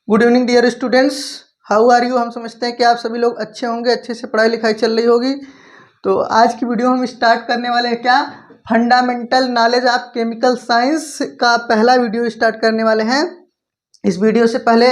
Good evening dear students, how are you. हम समझते हैं कि आप सभी लोग अच्छे होंगे, अच्छे से पढ़ाई लिखाई चल रही होगी। तो आज की वीडियो हम स्टार्ट करने वाले हैं क्या, fundamental knowledge of chemical science का पहला वीडियो स्टार्ट करने वाले हैं। इस वीडियो से पहले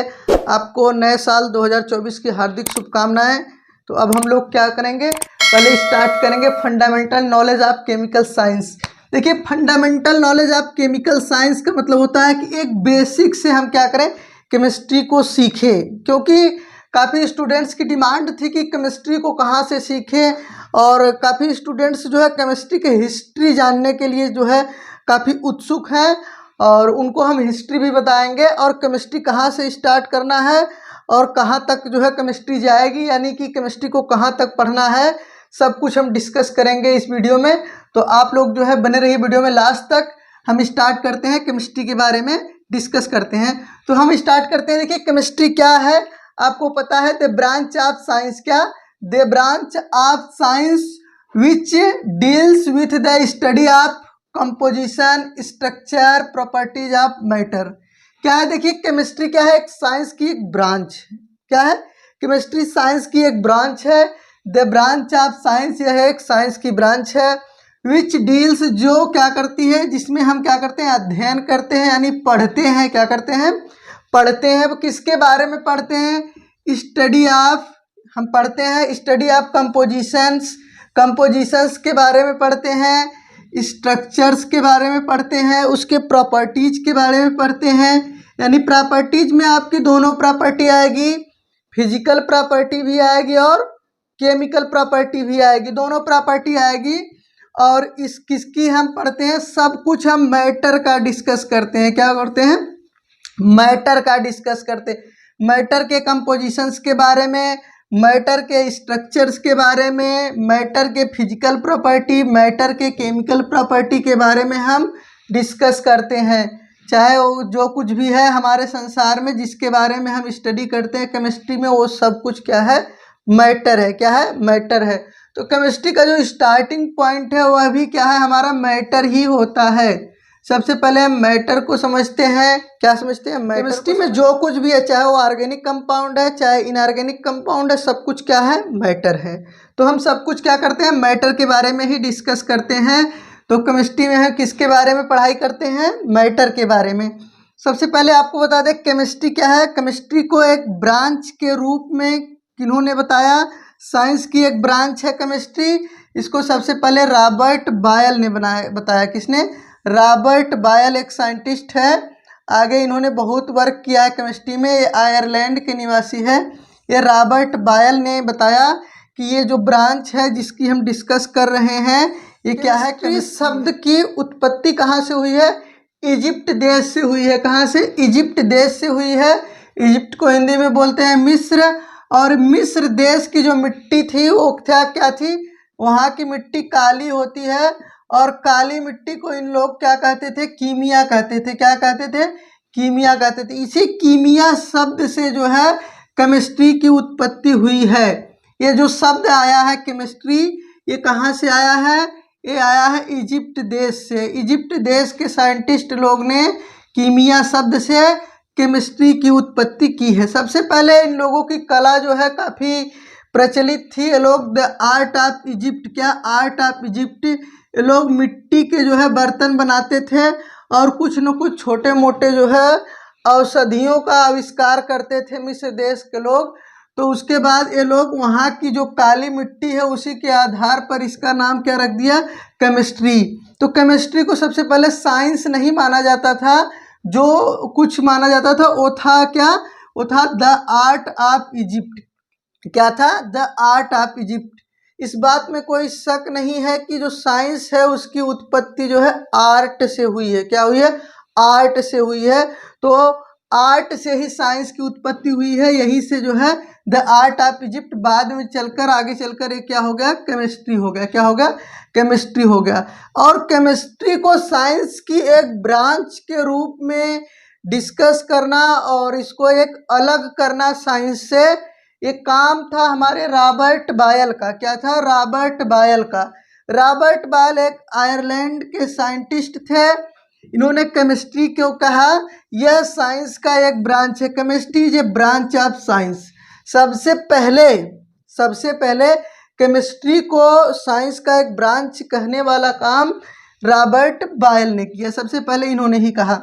आपको नए साल 2024 की हार्दिक शुभकामनाएं। तो अब हम लोग क्या करेंगे, पहले स्टार्ट करेंगे fundamental knowledge of chemical science. देखिए, fundamental knowledge of chemical science का मतलब होता है कि एक बेसिक से हम क्या करें, केमिस्ट्री को सीखें। क्योंकि काफ़ी स्टूडेंट्स की डिमांड थी कि केमिस्ट्री को कहाँ से सीखें, और काफ़ी स्टूडेंट्स जो है केमिस्ट्री के हिस्ट्री जानने के लिए जो है काफ़ी उत्सुक हैं, और उनको हम हिस्ट्री भी बताएंगे और केमिस्ट्री कहाँ से स्टार्ट करना है और कहाँ तक जो है केमिस्ट्री जाएगी, यानी कि केमिस्ट्री को कहाँ तक पढ़ना है, सब कुछ हम डिस्कस करेंगे इस वीडियो में। तो आप लोग जो है बने रहिए वीडियो में लास्ट तक। हम स्टार्ट करते हैं, केमिस्ट्री के बारे में डिस्कस करते हैं। तो हम स्टार्ट करते हैं। देखिए, केमिस्ट्री क्या है, आपको पता है, द ब्रांच ऑफ साइंस। क्या, the branch of science which deals with the study of composition, structure, properties of matter. क्या है, देखिए केमिस्ट्री क्या है, एक साइंस की एक ब्रांच। क्या है, केमिस्ट्री साइंस की एक ब्रांच है। द ब्रांच ऑफ साइंस, यह एक साइंस की ब्रांच है। विच डील्स, जो क्या करती है, जिसमें हम क्या करते हैं, अध्ययन करते हैं, यानी पढ़ते हैं। क्या करते हैं, पढ़ते हैं। वो किसके बारे में पढ़ते हैं, स्टडी ऑफ, हम पढ़ते हैं स्टडी ऑफ कंपोजिशंस, कंपोजिशंस के बारे में पढ़ते हैं, स्ट्रक्चर्स के बारे में पढ़ते हैं, उसके प्रॉपर्टीज के बारे में पढ़ते हैं। यानी प्रॉपर्टीज में आपकी दोनों प्रॉपर्टी आएगी, फिजिकल प्रॉपर्टी भी आएगी और केमिकल प्रॉपर्टी भी आएगी, दोनों प्रॉपर्टी आएगी। और इस किसकी हम पढ़ते हैं, सब कुछ हम मैटर का डिस्कस करते हैं। क्या करते हैं, मैटर का डिस्कस करते हैं। मैटर के कंपोजिशंस के बारे में, मैटर के स्ट्रक्चर्स के बारे में, मैटर के फिजिकल प्रॉपर्टी, मैटर के केमिकल प्रॉपर्टी के बारे में हम डिस्कस करते हैं। चाहे वो जो कुछ भी है हमारे संसार में जिसके बारे में हम स्टडी करते हैं केमिस्ट्री में, वो सब कुछ क्या है, मैटर है। क्या है, मैटर है। तो केमिस्ट्री का जो स्टार्टिंग पॉइंट है वह भी क्या है, हमारा मैटर ही होता है। सबसे पहले हम मैटर को समझते हैं। क्या समझते हैं, केमिस्ट्री में जो कुछ भी है, चाहे वो ऑर्गेनिक कंपाउंड है चाहे इनऑर्गेनिक कंपाउंड है, सब कुछ क्या है, मैटर है। तो हम सब कुछ क्या करते हैं, मैटर के बारे में ही डिस्कस करते हैं। तो केमिस्ट्री में हम किसके बारे में पढ़ाई करते हैं, मैटर के बारे में। सबसे पहले आपको बता दें केमिस्ट्री क्या है। केमिस्ट्री को एक ब्रांच के रूप में किन्होंने बताया, साइंस की एक ब्रांच है केमिस्ट्री। इसको सबसे पहले रॉबर्ट बॉयल ने बताया। किसने, रॉबर्ट बॉयल एक साइंटिस्ट है। आगे इन्होंने बहुत वर्क किया है केमिस्ट्री में। ये आयरलैंड के निवासी है। ये रॉबर्ट बॉयल ने बताया कि ये जो ब्रांच है जिसकी हम डिस्कस कर रहे हैं, ये क्या है, कि इस शब्द की उत्पत्ति कहाँ से हुई है, इजिप्ट देश से हुई है। कहाँ से, इजिप्ट देश से हुई है। इजिप्ट को हिंदी में बोलते हैं मिस्र। और मिस्र देश की जो मिट्टी थी वो क्या थी, वहाँ की मिट्टी काली होती है, और काली मिट्टी को इन लोग क्या कहते थे, कीमिया कहते थे। क्या कहते थे, कीमिया कहते थे। इसी कीमिया शब्द से जो है केमिस्ट्री की उत्पत्ति हुई है। ये जो शब्द आया है केमिस्ट्री, ये कहाँ से आया है, ये आया है इजिप्ट देश से। इजिप्ट देश के साइंटिस्ट लोग ने कीमिया शब्द से केमिस्ट्री की उत्पत्ति की है। सबसे पहले इन लोगों की कला जो है काफ़ी प्रचलित थी। ये लोग द आर्ट ऑफ इजिप्ट, क्या, आर्ट ऑफ इजिप्ट, ये लोग मिट्टी के जो है बर्तन बनाते थे और कुछ न कुछ छोटे मोटे जो है औषधियों का आविष्कार करते थे मिस्र देश के लोग। तो उसके बाद ये लोग वहाँ की जो काली मिट्टी है उसी के आधार पर इसका नाम क्या रख दिया, केमिस्ट्री। तो केमिस्ट्री को सबसे पहले साइंस नहीं माना जाता था, जो कुछ माना जाता था वो था क्या, वो था द आर्ट ऑफ इजिप्ट। क्या था, द आर्ट ऑफ इजिप्ट। इस बात में कोई शक नहीं है कि जो साइंस है उसकी उत्पत्ति जो है आर्ट से हुई है। क्या हुई है, आर्ट से हुई है। तो आर्ट से ही साइंस की उत्पत्ति हुई है। यही से जो है द आर्ट ऑफ इजिप्ट बाद में चलकर, आगे चलकर ये क्या हो गया, केमिस्ट्री हो गया। क्या हो गया, केमिस्ट्री हो गया। और केमिस्ट्री को साइंस की एक ब्रांच के रूप में डिस्कस करना और इसको एक अलग करना साइंस से, ये काम था हमारे रॉबर्ट बॉयल का। क्या था, रॉबर्ट बॉयल का। रॉबर्ट बॉयल एक आयरलैंड के साइंटिस्ट थे। इन्होंने केमिस्ट्री क्यों कहा? यह साइंस का एक ब्रांच है। Chemistry is a branch of science. सबसे पहले केमिस्ट्री को साइंस का एक ब्रांच कहने वाला काम रॉबर्ट बॉयल ने किया, सबसे पहले इन्होंने ही कहा।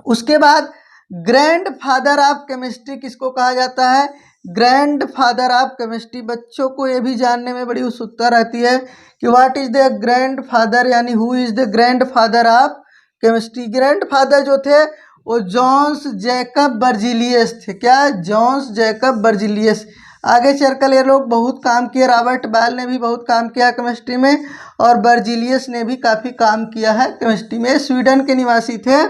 उसके बाद ग्रैंड फादर ऑफ केमिस्ट्री किसको कहा जाता है? Grand father of chemistry. बच्चों को ये भी जानने में बड़ी उत्सुकता रहती है कि what is the grandfather, यानी who is the grandfather of chemistry. Grandfather जो थे वो जॉन्स जैकब बर्जीलियस थे। क्या? Jons Jacob Berzelius. आगे चलकर ये लोग बहुत काम किए। रॉबर्ट बॉयल ने भी बहुत काम किया केमिस्ट्री में, और बर्जीलियस ने भी काफ़ी काम किया है केमिस्ट्री में। स्वीडन के निवासी थे।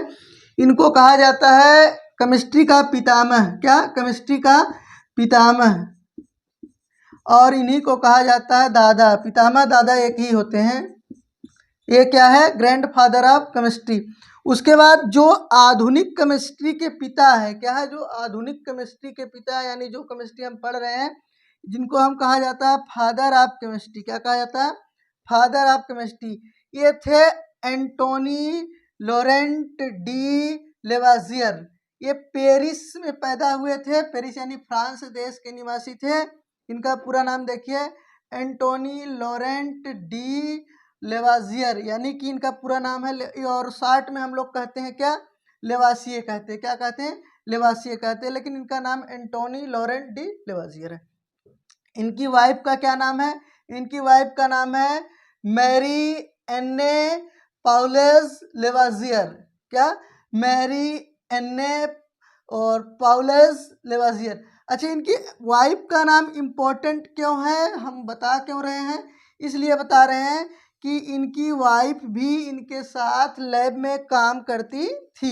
इनको कहा जाता है केमिस्ट्री का पितामह। क्या? केमिस्ट्री का पितामह। और इन्हीं को कहा जाता है दादा। पितामह दादा एक ही होते हैं। ये क्या है? Grand father of chemistry. उसके बाद जो आधुनिक केमिस्ट्री के पिता है, क्या है? जो आधुनिक केमिस्ट्री के पिता, यानी जो केमिस्ट्री हम पढ़ रहे हैं, जिनको हम कहा जाता है फादर ऑफ केमिस्ट्री। क्या कहा जाता है? Father of chemistry. ये थे एंटोनी लॉरेंट डी लेवाजियर। ये पेरिस में पैदा हुए थे। पेरिस यानी फ्रांस देश के निवासी थे। इनका पूरा नाम देखिए, एंटोनी लॉरेंट डी लेवाजियर, यानी कि इनका पूरा नाम है, और शॉर्ट में हम लोग कहते हैं क्या? लेवासिए कहते हैं। क्या कहते हैं? लेवासिए कहते हैं, लेकिन इनका नाम एंटोनी लॉरेंट डी लेवाजियर है। इनकी वाइफ का क्या नाम है? इनकी वाइफ का नाम है मैरी एन्ने पाउलेस लेवाजियर। क्या? मैरी एन्ने और पाउलेस लेवाजियर। अच्छा, इनकी वाइफ का नाम इम्पोर्टेंट क्यों है, हम बता क्यों रहे हैं? इसलिए बता रहे हैं कि इनकी वाइफ भी इनके साथ लैब में काम करती थी,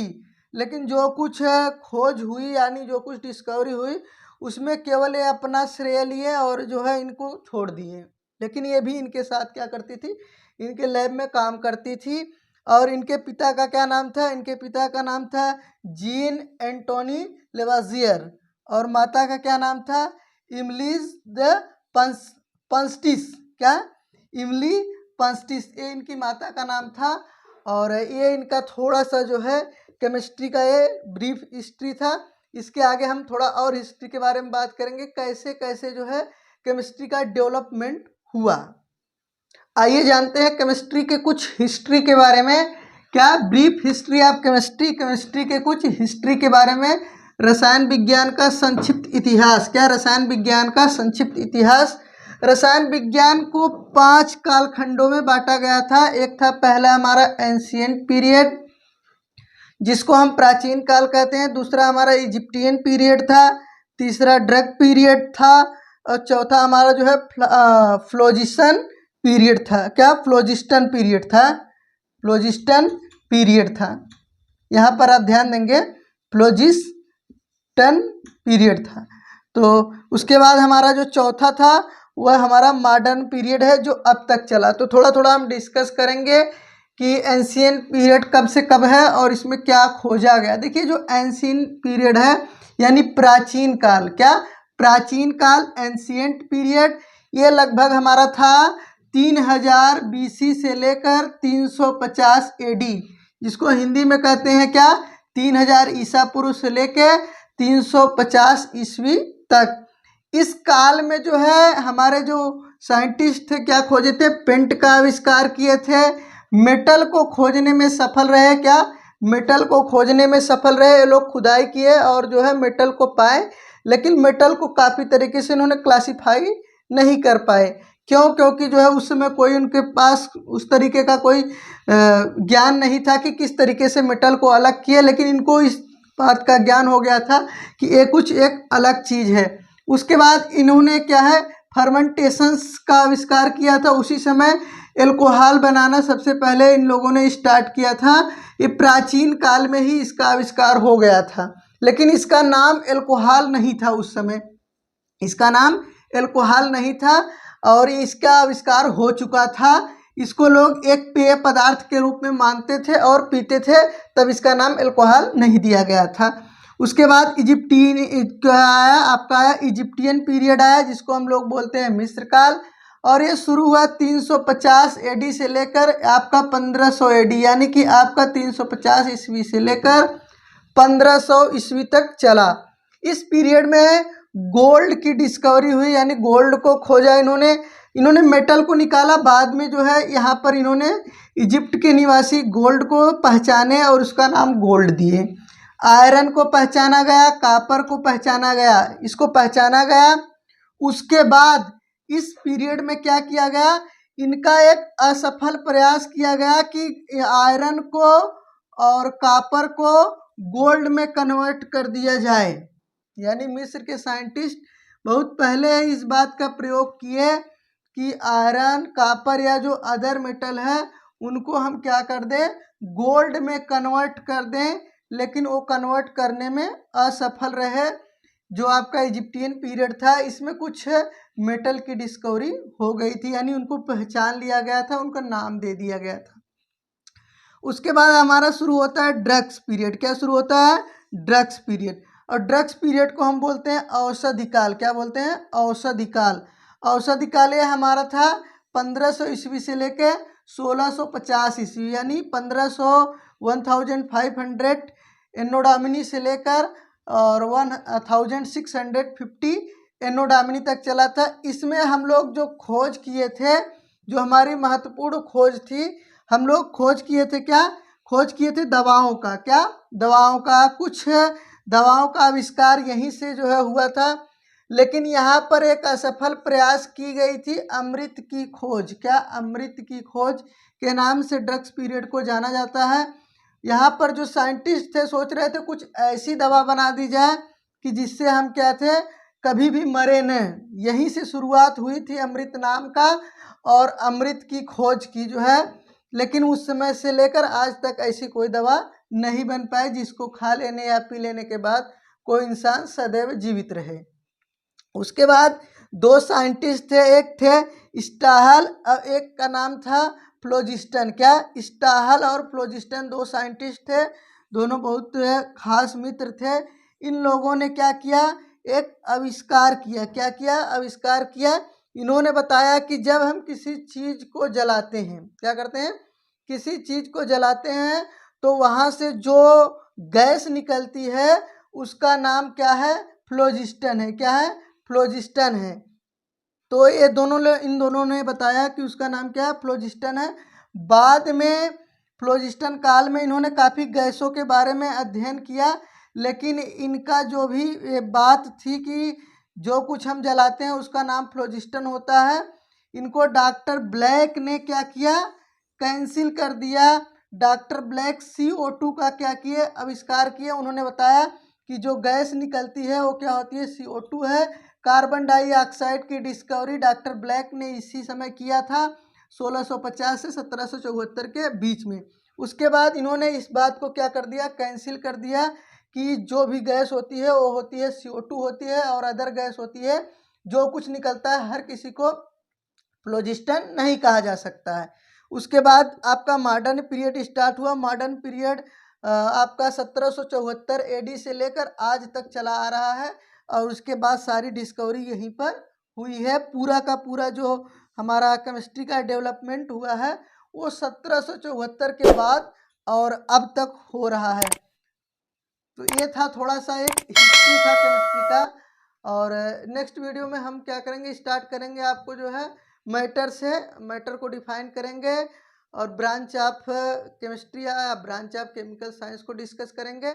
लेकिन जो कुछ खोज हुई, यानी जो कुछ डिस्कवरी हुई, उसमें केवल ये अपना श्रेय लिए और जो है इनको छोड़ दिए, लेकिन ये भी इनके साथ क्या करती थी? इनके लैब में काम करती थी। और इनके पिता का क्या नाम था? इनके पिता का नाम था जीन एंटोनी लेवाजियर, और माता का क्या नाम था? इमलीज द पंस्टिस। क्या? इमली पंस्टिस, ये इनकी माता का नाम था। और ये इनका थोड़ा सा जो है केमिस्ट्री का ये ब्रीफ हिस्ट्री था। इसके आगे हम थोड़ा और हिस्ट्री के बारे में बात करेंगे, कैसे कैसे जो है केमिस्ट्री का डेवलपमेंट हुआ। आइए जानते हैं केमिस्ट्री के कुछ हिस्ट्री के बारे में। क्या? Brief history of chemistry. Chemistry के कुछ हिस्ट्री के बारे में। रसायन विज्ञान का संक्षिप्त इतिहास। क्या? रसायन विज्ञान का संक्षिप्त इतिहास। रसायन विज्ञान को 5 कालखंडों में बांटा गया था। एक था पहला हमारा एंशिएंट पीरियड, जिसको हम प्राचीन काल कहते हैं। दूसरा हमारा इजिप्टियन पीरियड था। तीसरा ड्रग पीरियड था। और चौथा हमारा जो है फ्लोजिस्टन पीरियड था। क्या? फ्लोजिस्टन पीरियड था। फ्लोजिस्टन पीरियड था। यहाँ पर आप ध्यान देंगे, फ्लोजिस्टन पीरियड था। तो उसके बाद हमारा जो चौथा था वह हमारा मॉडर्न पीरियड है, जो अब तक चला। तो थोड़ा थोड़ा हम डिस्कस करेंगे कि एंशिएंट पीरियड कब से कब है और इसमें क्या खोजा गया। देखिए, जो एंशिएंट पीरियड है यानी प्राचीन काल। क्या? प्राचीन काल, एंशिएंट पीरियड, ये लगभग हमारा था 3000 BC से लेकर 350 AD, जिसको हिंदी में कहते हैं क्या? 3000 ईसा पूर्व से लेकर 350 ईस्वी तक। इस काल में जो है हमारे जो साइंटिस्ट थे क्या खोजे थे? पेंट का आविष्कार किए थे। मेटल को खोजने में सफल रहे। क्या? मेटल को खोजने में सफल रहे। ये लोग खुदाई किए और जो है मेटल को पाए, लेकिन मेटल को काफ़ी तरीके से इन्होंने क्लासिफाई नहीं कर पाए। क्यों? क्योंकि जो है उस समय कोई उनके पास उस तरीके का कोई ज्ञान नहीं था कि किस तरीके से मेटल को अलग किए, लेकिन इनको इस बात का ज्ञान हो गया था कि ये कुछ एक अलग चीज़ है। उसके बाद इन्होंने क्या है? फर्मेंटेशंस का आविष्कार किया था। उसी समय एल्कोहल बनाना सबसे पहले इन लोगों ने स्टार्ट किया था। ये प्राचीन काल में ही इसका आविष्कार हो गया था, लेकिन इसका नाम एल्कोहल नहीं था उस समय। इसका नाम एल्कोहल नहीं था और इसका आविष्कार हो चुका था। इसको लोग एक पेय पदार्थ के रूप में मानते थे और पीते थे, तब इसका नाम एल्कोहल नहीं दिया गया था। उसके बाद इजिप्टियन पीरियड आया, जिसको हम लोग बोलते हैं मिस्र काल। और ये शुरू हुआ 350 AD से लेकर आपका 1500 AD, यानी कि आपका 350 ईस्वी से लेकर 1500 ईस्वी तक चला। इस पीरियड में गोल्ड की डिस्कवरी हुई, यानी गोल्ड को खोजा इन्होंने मेटल को निकाला। बाद में जो है यहाँ पर इन्होंने इजिप्ट के निवासी गोल्ड को पहचाने और उसका नाम गोल्ड दिए। आयरन को पहचाना गया, कापर को पहचाना गया, इसको पहचाना गया। उसके बाद इस पीरियड में क्या किया गया, इनका एक असफल प्रयास किया गया कि आयरन को और कापर को गोल्ड में कन्वर्ट कर दिया जाए। यानी मिस्र के साइंटिस्ट बहुत पहले इस बात का प्रयोग किए कि आयरन, कापर या जो अदर मेटल है उनको हम क्या कर दें, गोल्ड में कन्वर्ट कर दें, लेकिन वो कन्वर्ट करने में असफल रहे। जो आपका इजिप्टियन पीरियड था इसमें कुछ मेटल की डिस्कवरी हो गई थी, यानी उनको पहचान लिया गया था, उनका नाम दे दिया गया था। उसके बाद हमारा शुरू होता है ड्रग्स पीरियड। क्या शुरू होता है, ड्रग्स पीरियड। और ड्रग्स पीरियड को हम बोलते हैं औषधि काल। क्या बोलते हैं, औषधि काल। औषधि काल ये हमारा था 1500 ईस्वी से लेके 1650 ईस्वी, यानी 1500 एनो डोमिनी से लेकर और 1650 एनो डोमिनी तक चला था। इसमें हम लोग जो खोज किए थे, जो हमारी महत्वपूर्ण खोज थी, हम लोग खोज किए थे क्या, खोज किए थे दवाओं का। क्या, दवाओं का। कुछ दवाओं का आविष्कार यहीं से जो है हुआ था। लेकिन यहाँ पर एक असफल प्रयास की गई थी, अमृत की खोज। क्या, अमृत की खोज के नाम से ड्रग्स पीरियड को जाना जाता है। यहाँ पर जो साइंटिस्ट थे सोच रहे थे कुछ ऐसी दवा बना दी जाए कि जिससे हम क्या थे, कभी भी मरे न। यहीं से शुरुआत हुई थी अमृत नाम का और अमृत की खोज की जो है। लेकिन उस समय से लेकर आज तक ऐसी कोई दवा नहीं बन पाई जिसको खा लेने या पी लेने के बाद कोई इंसान सदैव जीवित रहे। उसके बाद दो साइंटिस्ट थे, एक थे स्टाहल और एक का नाम था फ्लोजिस्टन। क्या, स्टाहल और फ्लोजिस्टन दो साइंटिस्ट थे, दोनों बहुत खास मित्र थे। इन लोगों ने क्या किया, एक आविष्कार किया। क्या किया, आविष्कार किया। इन्होंने बताया कि जब हम किसी चीज़ को जलाते हैं, क्या करते हैं, किसी चीज़ को जलाते हैं तो वहाँ से जो गैस निकलती है उसका नाम क्या है, फ्लोजिस्टन है। क्या है, फ्लोजिस्टन है। तो ये इन दोनों ने बताया कि उसका नाम क्या है, फ्लोजिस्टन है। बाद में फ्लोजिस्टन काल में इन्होंने काफ़ी गैसों के बारे में अध्ययन किया, लेकिन इनका जो भी ये बात थी कि जो कुछ हम जलाते हैं उसका नाम फ्लोजिस्टन होता है, इनको डॉक्टर ब्लैक ने क्या किया, कैंसिल कर दिया। डॉक्टर ब्लैक CO2 का क्या किए, आविष्कार किए। उन्होंने बताया कि जो गैस निकलती है वो क्या होती है, CO2 है। कार्बन डाइऑक्साइड की डिस्कवरी डॉक्टर ब्लैक ने इसी समय किया था, 1650 से 1774 के बीच में। उसके बाद इन्होंने इस बात को क्या कर दिया, कैंसिल कर दिया कि जो भी गैस होती है वो होती है CO2 होती है, और अदर गैस होती है। जो कुछ निकलता है हर किसी को फ्लोजिस्टन नहीं कहा जा सकता है। उसके बाद आपका मॉडर्न पीरियड स्टार्ट हुआ। मॉडर्न पीरियड आपका 1774 AD से लेकर आज तक चला आ रहा है, और उसके बाद सारी डिस्कवरी यहीं पर हुई है। पूरा का पूरा जो हमारा केमिस्ट्री का डेवलपमेंट हुआ है वो 1774 के बाद और अब तक हो रहा है। तो ये था थोड़ा सा एक हिस्ट्री था केमिस्ट्री का। और नेक्स्ट वीडियो में हम क्या करेंगे, स्टार्ट करेंगे आपको जो है मैटर से, मैटर को डिफाइन करेंगे और ब्रांच ऑफ केमिस्ट्री या ब्रांच ऑफ केमिकल साइंस को डिस्कस करेंगे।